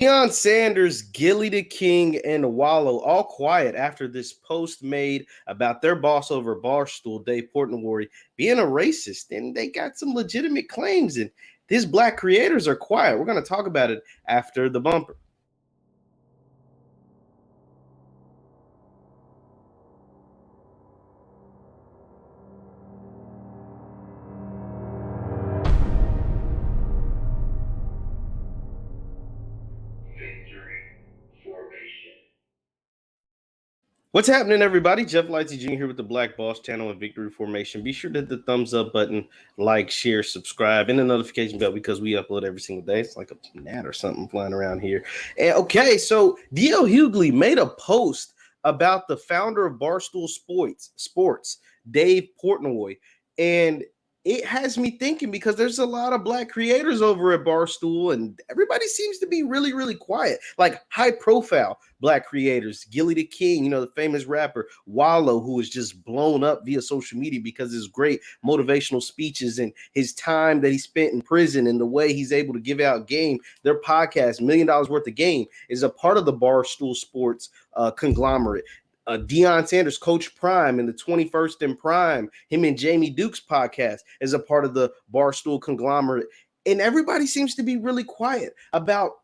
Deion Sanders, Gilly the King, and Wallow all quiet after this post made about their boss over Barstool, Dave Portnoy, being a racist. And they got some legitimate claims, and these black creators are quiet. We're going to talk about it after the bumper. What's happening, everybody? Jeff Lightsy Jr. here with the Black Boss Channel and Victory Formation. Be sure to hit the thumbs up button, like, share, subscribe, and the notification bell because we upload every single day. It's like a gnat or something flying around here. And okay, so DL Hughley made a post about the founder of Barstool Sports, Dave Portnoy, and it has me thinking because there's a lot of black creators over at Barstool and everybody seems to be really, really quiet, like high profile black creators. Gilly the King, the famous rapper, Wallow, who is just blown up via social media because of his great motivational speeches and his time that he spent in prison and the way he's able to give out game. Their podcast, $1 million worth of game, is a part of the Barstool Sports conglomerate. Deion Sanders, Coach Prime, and the 21st in Prime, him and Jamie Duke's podcast is a part of the Barstool conglomerate. And everybody seems to be really quiet about,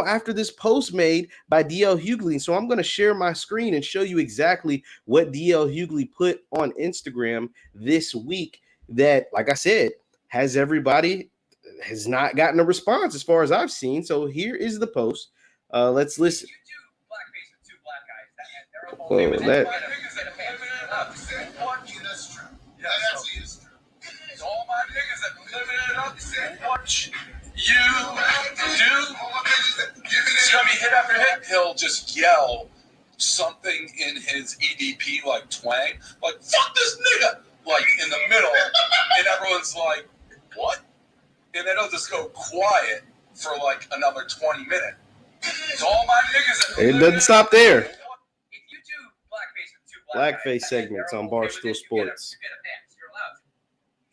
after this post made by DL Hughley. So I'm going to share my screen and show you exactly what DL Hughley put on Instagram this week that, like I said, has not gotten a response as far as I've seen. So here is the post. Let's listen. Whoa, that. That's true. Yeah, that actually is true. It's all my niggas that living it up said what you do. It's gonna be hit after hit. He'll just yell something in his EDP like twang, like "fuck this nigga," like in the middle, and everyone's like, "What?" And then he'll just go quiet for like another 20 minutes. It's all my niggas that it doesn't stop there. Blackface Blackface segments on Barstool Sports. You're allowed to.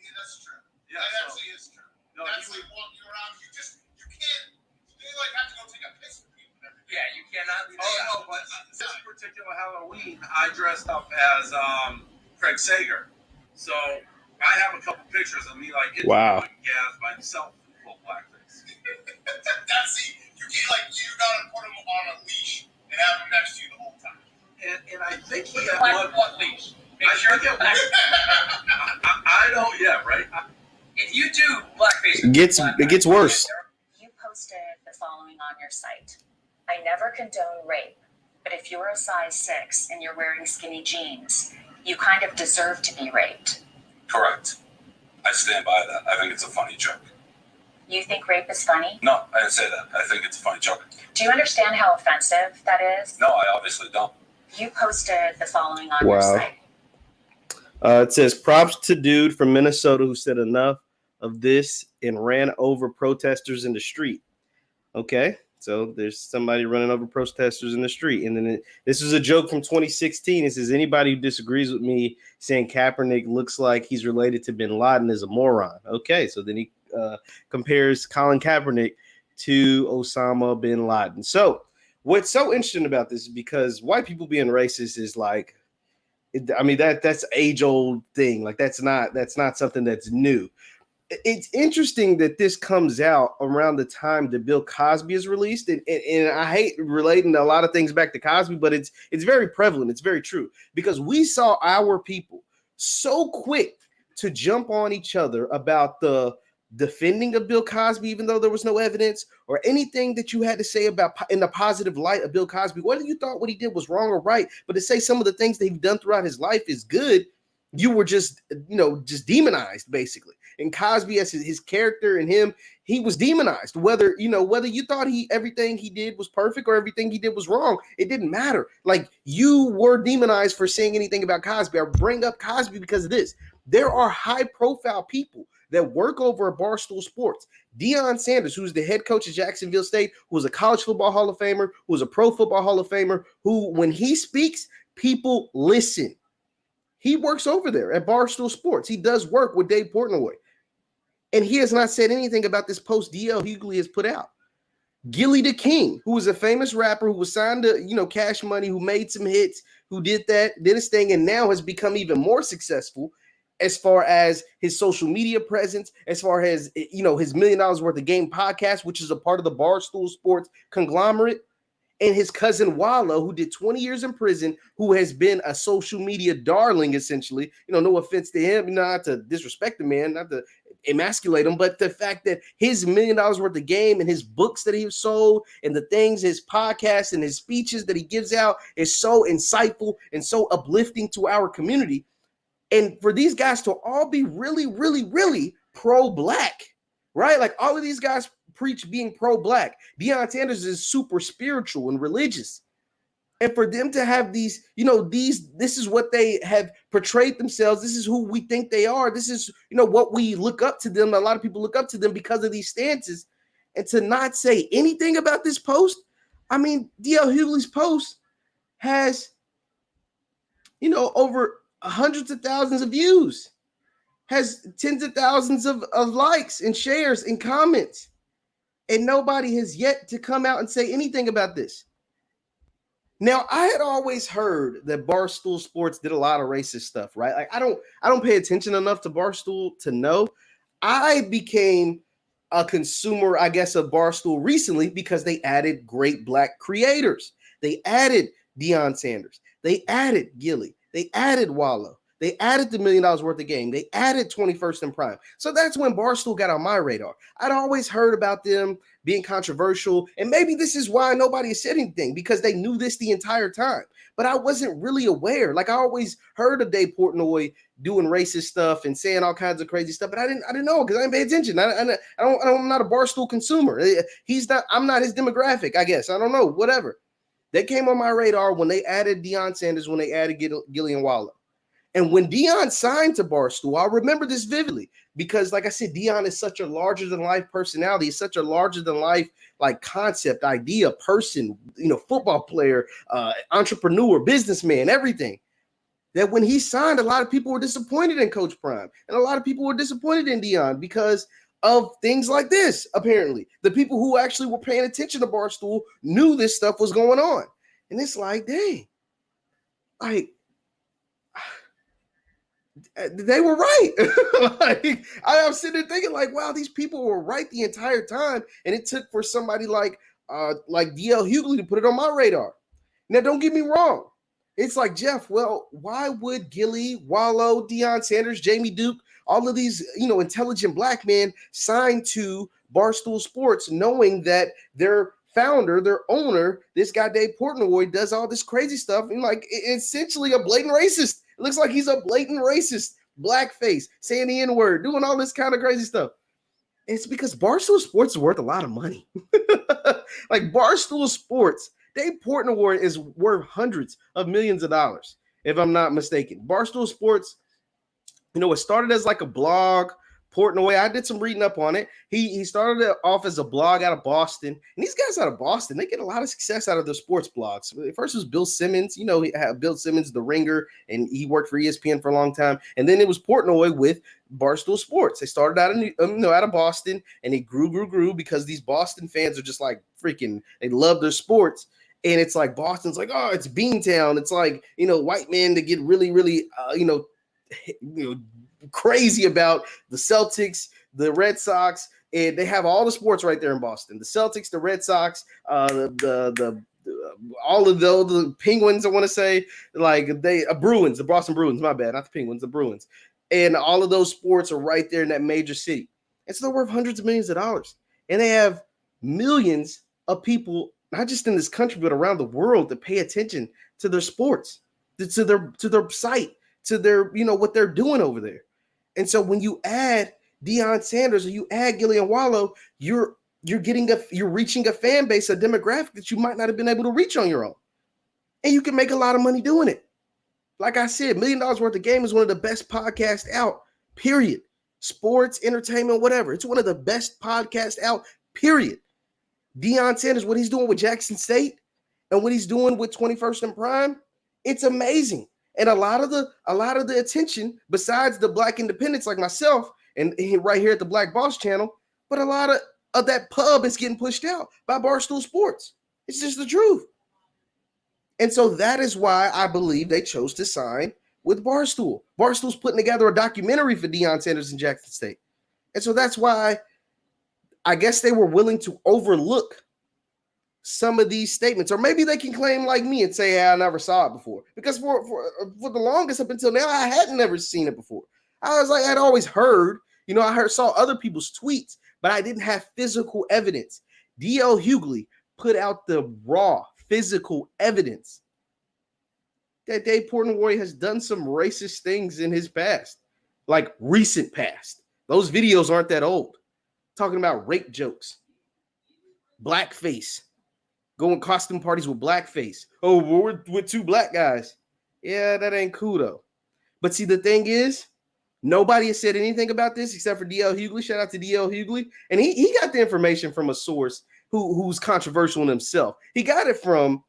Yeah, that's true. Yeah, that actually is true. No, that's like walking around. You can't. You like have to go take a piss with people. Yeah, you cannot. Oh no, but this particular Halloween, I dressed up as Craig Sager. So I have a couple pictures of me like wow. Gas by himself full blackface. That's you can't you gotta put him on a leash and have him next to you the whole time. And I think he had what leash? Make sure you I don't. Yeah, right. If you do blackface, it gets worse. You posted the following on your site. I never condone rape, but if you're a size 6 and you're wearing skinny jeans, you kind of deserve to be raped. Correct. I stand by that. I think it's a funny joke. You think rape is funny? No, I didn't say that. I think it's a funny joke. Do you understand how offensive that is? No, I obviously don't. You posted the following on your site. It says, props to dude from Minnesota who said enough of this and ran over protesters in the street. Okay, so there's somebody running over protesters in the street. And then this is a joke from 2016. It says, anybody who disagrees with me saying Kaepernick looks like he's related to bin Laden is a moron. Okay, so then he compares Colin Kaepernick to Osama bin Laden. So what's so interesting about this is because white people being racist is like, that's age-old thing. Like that's not something that's new. It's interesting that this comes out around the time that Bill Cosby is released, and I hate relating a lot of things back to Cosby, but it's very prevalent. It's very true because we saw our people so quick to jump on each other about the defending of Bill Cosby, even though there was no evidence or anything that you had to say about in the positive light of Bill Cosby, whether you thought what he did was wrong or right, but to say some of the things that he's done throughout his life is good, you were just demonized basically. And Cosby as his character and him, he was demonized. Whether you thought everything he did was perfect or everything he did was wrong, it didn't matter. Like you were demonized for saying anything about Cosby. I bring up Cosby because of this. There are high profile people that work over at Barstool Sports. Deion Sanders, who's the head coach at Jacksonville State, who was a college football Hall of Famer, who was a pro football Hall of Famer, who, when he speaks, people listen. He works over there at Barstool Sports. He does work with Dave Portnoy. And he has not said anything about this post DL Hughley has put out. Gilly the King, who was a famous rapper who was signed to, Cash Money, who made some hits, who did his thing, and now has become even more successful as far as his social media presence, as far as, his $1 million worth of game podcast, which is a part of the Barstool Sports conglomerate, and his cousin Wallow, who did 20 years in prison, who has been a social media darling, essentially. No offense to him, not to disrespect the man, not to emasculate him, but the fact that his $1 million worth of game and his books that he sold and the things, his podcasts and his speeches that he gives out is so insightful and so uplifting to our community. And for these guys to all be really, really, really pro-black, right? Like all of these guys preach being pro-black. Deion Sanders is super spiritual and religious. And for them to have these, this is what they have portrayed themselves. This is who we think they are. This is, what we look up to them. A lot of people look up to them because of these stances. And to not say anything about this post, I mean, DL Hughley's post has, over hundreds of thousands of views, has tens of thousands of likes and shares and comments. And nobody has yet to come out and say anything about this. Now, I had always heard that Barstool Sports did a lot of racist stuff, right? Like I don't pay attention enough to Barstool to know. I became a consumer, I guess, of Barstool recently because they added great black creators. They added Deion Sanders. They added Gilly. They added Wallow. They added the $1 million worth of game. They added 21st and Prime. So that's when Barstool got on my radar. I'd always heard about them being controversial. And maybe this is why nobody has said anything, because they knew this the entire time. But I wasn't really aware. Like I always heard of Dave Portnoy doing racist stuff and saying all kinds of crazy stuff, but I didn't know because I didn't pay attention. I'm not a Barstool consumer. I'm not his demographic, I guess. I don't know, whatever. They came on my radar when they added Deion Sanders, when they added Gilly and Wallow. And when Deion signed to Barstool, I remember this vividly because, like I said, Deion is such a larger-than-life personality. He's such a larger-than-life concept, idea, person, football player, entrepreneur, businessman, everything. That when he signed, a lot of people were disappointed in Coach Prime. And a lot of people were disappointed in Deion because of things like this, apparently. The people who actually were paying attention to Barstool knew this stuff was going on. And it's like, dang, they were right. I'm sitting there thinking, wow, these people were right the entire time, and it took for somebody like DL Hughley to put it on my radar. Now, don't get me wrong. It's like, Jeff, well, why would Gilly, Wallow, Deion Sanders, Jamie Duke, all of these, intelligent black men sign to Barstool Sports, knowing that their founder, their owner, this guy Dave Portnoy, does all this crazy stuff and essentially a blatant racist. It looks like he's a blatant racist, blackface, saying the N-word, doing all this kind of crazy stuff. It's because Barstool Sports is worth a lot of money. Barstool Sports, Dave Portnoy is worth hundreds of millions of dollars, if I'm not mistaken. Barstool Sports, it started as a blog. Portnoy, I did some reading up on it. He started it off as a blog out of Boston. And these guys out of Boston, they get a lot of success out of their sports blogs. First was Bill Simmons. He had Bill Simmons, The Ringer, and he worked for ESPN for a long time. And then it was Portnoy with Barstool Sports. They started out of Boston, and it grew because these Boston fans are just freaking, they love their sports. And it's like Boston's oh, it's Beantown. It's white men to get really, really, crazy about the Celtics, the Red Sox, and they have all the sports right there in Boston. The Celtics, the Red Sox, the all of the Penguins, I want to say, Bruins, the Boston Bruins, my bad, not the Penguins, the Bruins. And all of those sports are right there in that major city. And so they're worth hundreds of millions of dollars. And they have millions of people, not just in this country, but around the world, that pay attention to their sports, to their site, to their, what they're doing over there. And so when you add Deion Sanders or you add Gilly and Wallow, you're reaching a fan base, a demographic that you might not have been able to reach on your own. And you can make a lot of money doing it. Like I said, $1 million worth of game is one of the best podcasts out, period. Sports, entertainment, whatever. It's one of the best podcasts out, period. Deion Sanders, what he's doing with Jackson State and what he's doing with 21st and Prime, it's amazing. And a lot of the attention, besides the black independents like myself and right here at the Black Boss channel, but a lot of of that pub is getting pushed out by Barstool Sports. It's just the truth. And so that is why I believe they chose to sign with Barstool. Barstool's putting together a documentary for Deion Sanders in Jackson State. And so that's why I guess they were willing to overlook some of these statements. Or maybe they can claim like me and say, hey, I never saw it before. Because for the longest up until now, I hadn't never seen it before. I was like, I'd always heard, saw other people's tweets, but I didn't have physical evidence. DL Hughley put out the raw physical evidence that Dave Portnoy has done some racist things in his past, like recent past. Those videos aren't that old. Talking about rape jokes, blackface, going costume parties with blackface. Oh, we're with two black guys. Yeah, that ain't cool though. But see, the thing is, nobody has said anything about this except for DL Hughley. Shout out to DL Hughley. And he got the information from a source who's controversial in himself. He got it from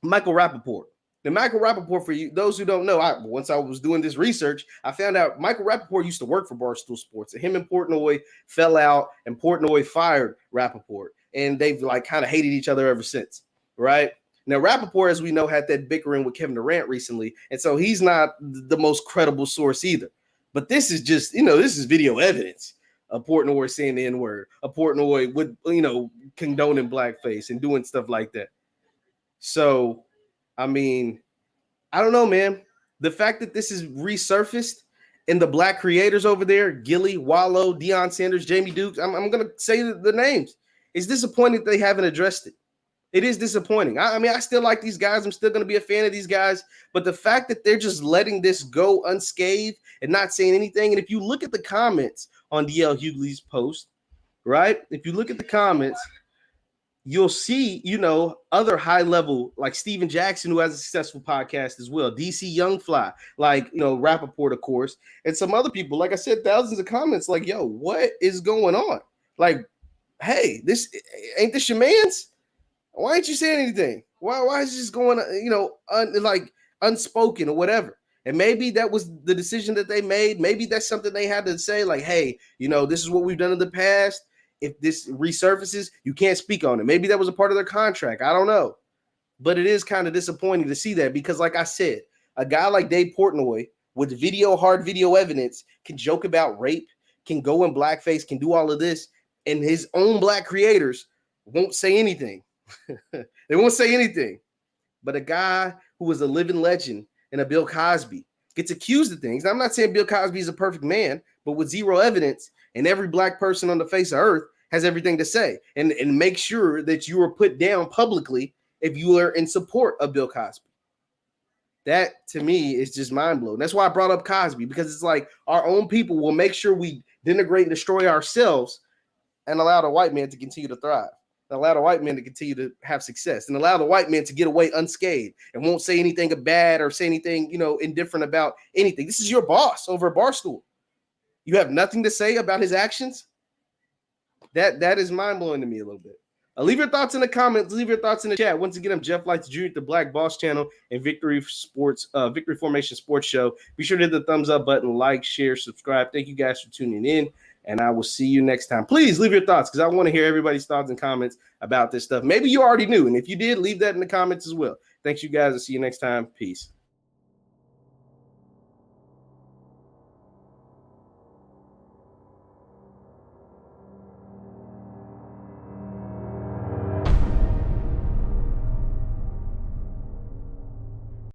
Michael Rappaport. Now, Michael Rappaport, for you, those who don't know, once I was doing this research, I found out Michael Rappaport used to work for Barstool Sports. And him and Portnoy fell out, and Portnoy fired Rappaport. And they've like kind of hated each other ever since, right? Now, Rappaport, as we know, had that bickering with Kevin Durant recently. And so he's not the most credible source either. But this is just, this is video evidence of Portnoy saying the N-word, of Portnoy with, condoning blackface and doing stuff like that. So, I mean, I don't know, man. The fact that this is resurfaced and the black creators over there, Gilly, Wallow, Deion Sanders, Jamie Dukes, I'm going to say the names. It's disappointing that they haven't addressed it. It is disappointing. I mean, I still like these guys. I'm still going to be a fan of these guys. But the fact that they're just letting this go unscathed and not saying anything. And if you look at the comments on DL Hughley's post, right? If you look at the comments, you'll see, other high level, like Steven Jackson, who has a successful podcast as well. DC Youngfly, like, Rappaport, of course. And some other people, like I said, thousands of comments like, yo, what is going on? Like, hey, this ain't this your man's? Why ain't you saying anything? Why is this going, unspoken or whatever? And maybe that was the decision that they made. Maybe that's something they had to say, like, hey, this is what we've done in the past. If this resurfaces, you can't speak on it. Maybe that was a part of their contract. I don't know. But it is kind of disappointing to see that because, like I said, a guy like Dave Portnoy with hard video evidence can joke about rape, can go in blackface, can do all of this, and his own black creators won't say anything. They won't say anything. But a guy who was a living legend and a Bill Cosby gets accused of things. Now, I'm not saying Bill Cosby is a perfect man, but with zero evidence, and every black person on the face of earth has everything to say. And make sure that you are put down publicly if you are in support of Bill Cosby. That, to me, is just mind-blowing. That's why I brought up Cosby, because it's like our own people will make sure we denigrate and destroy ourselves and allow the white man to continue to thrive. Allow the white men to continue to have success and allow the white men to get away unscathed and won't say anything bad or say anything, indifferent about anything. This is your boss over at Barstool. You have nothing to say about his actions? That is mind-blowing to me a little bit. Leave your thoughts in the comments. Leave your thoughts in the chat. Once again, I'm Jeff Lightsy Jr. at the Black Boss Channel and Victory Formation Sports Show. Be sure to hit the thumbs up button, like, share, subscribe. Thank you guys for tuning in. And I will see you next time. Please leave your thoughts because I want to hear everybody's thoughts and comments about this stuff. Maybe you already knew. And if you did, leave that in the comments as well. Thanks, you guys. I'll see you next time. Peace.